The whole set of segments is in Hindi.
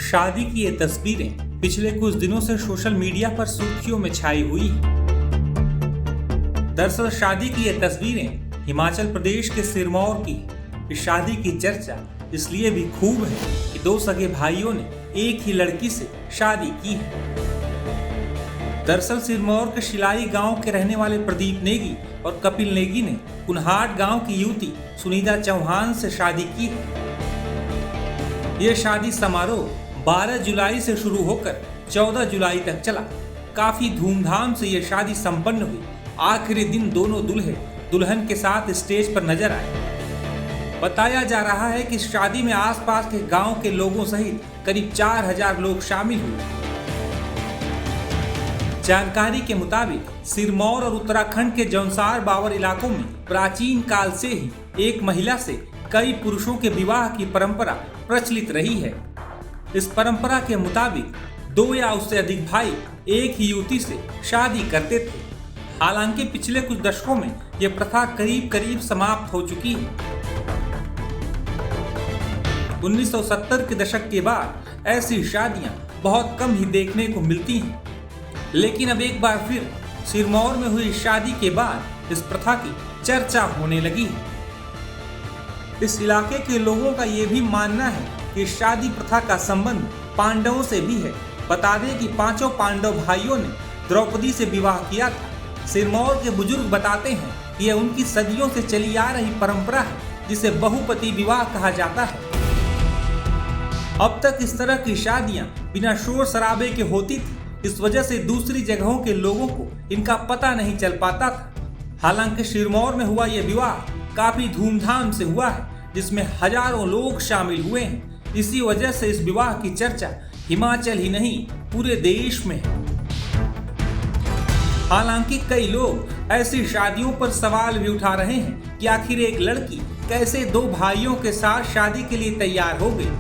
शादी की ये तस्वीरें पिछले कुछ दिनों से सोशल मीडिया पर सुर्खियों में छाई हुई हैं। दरअसल शादी की ये तस्वीरें हिमाचल प्रदेश के सिरमौर की है। इस शादी की चर्चा इसलिए भी खूब है कि दो सगे भाइयों ने एक ही लड़की से शादी की है। दरअसल सिरमौर के शिलाई गांव के रहने वाले प्रदीप नेगी और कपिल नेगी ने कुन्हाट गांव की युवती सुनीता चौहान से शादी की है। यह शादी समारोह 12 जुलाई से शुरू होकर 14 जुलाई तक चला। काफी धूमधाम से यह शादी संपन्न हुई। आखिरी दिन दोनों दूल्हे दुल्हन के साथ स्टेज पर नजर आए। बताया जा रहा है कि शादी में आसपास के गांव के लोगों सहित करीब 4000 लोग शामिल हुए। जानकारी के मुताबिक सिरमौर और उत्तराखंड के जौनसार बावर इलाकों में प्राचीन काल से ही एक महिला से कई पुरुषों के विवाह की परंपरा प्रचलित रही है। इस परंपरा के मुताबिक 2 या उससे अधिक भाई एक ही युवती से शादी करते थे। हालांकि पिछले कुछ दशकों में यह प्रथा करीब करीब समाप्त हो चुकी है। 1970 के दशक के बाद ऐसी शादियां बहुत कम ही देखने को मिलती हैं। लेकिन अब एक बार फिर सिरमौर में हुई शादी के बाद इस प्रथा की चर्चा होने लगी है। इस इलाके के लोगों का यह भी मानना है कि शादी प्रथा का संबंध पांडवों से भी है। बता दें कि 5 पांडव भाइयों ने द्रौपदी से विवाह किया था। सिरमौर के बुजुर्ग बताते हैं कि यह उनकी सदियों से चली आ रही परंपरा है, जिसे बहुपति विवाह कहा जाता है। अब तक इस तरह की शादियां बिना शोर शराबे के होती थी। इस वजह से दूसरी जगहों के लोगों को इनका पता नहीं चल पाता था। हालांकि सिरमौर में हुआ यह विवाह काफी धूमधाम से हुआ है, जिसमें हजारों लोग शामिल हुए हैं। इसी वजह से इस विवाह की चर्चा हिमाचल ही नहीं पूरे देश में है। हालांकि कई लोग ऐसी शादियों पर सवाल भी उठा रहे हैं कि आखिर एक लड़की कैसे 2 भाइयों के साथ शादी के लिए तैयार हो गई।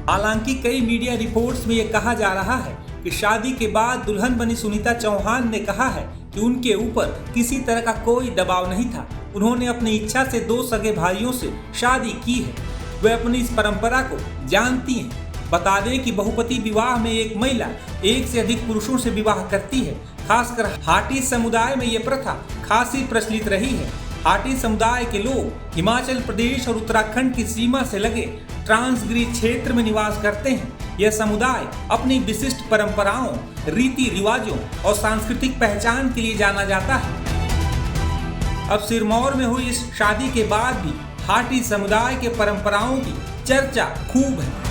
हालांकि कई मीडिया रिपोर्ट्स में यह कहा जा रहा है कि शादी के बाद दुल्हन बनी सुनीता चौहान ने कहा है कि उनके ऊपर किसी तरह का कोई दबाव नहीं था। उन्होंने अपनी इच्छा से 2 सगे भाइयों से शादी की है। वे अपनी इस परंपरा को जानती हैं। बता दें कि बहुपति विवाह में एक महिला एक से अधिक पुरुषों से विवाह करती है। खासकर हाटी समुदाय में यह प्रथा खासी प्रचलित रही है। हाटी समुदाय के लोग हिमाचल प्रदेश और उत्तराखंड की सीमा से लगे ट्रांसगिरी क्षेत्र में निवास करते हैं। यह समुदाय अपनी विशिष्ट परंपराओं, रीति रिवाजों और सांस्कृतिक पहचान के लिए जाना जाता है। अब सिरमौर में हुई इस शादी के बाद भी हाटी समुदाय के परंपराओं की चर्चा खूब है।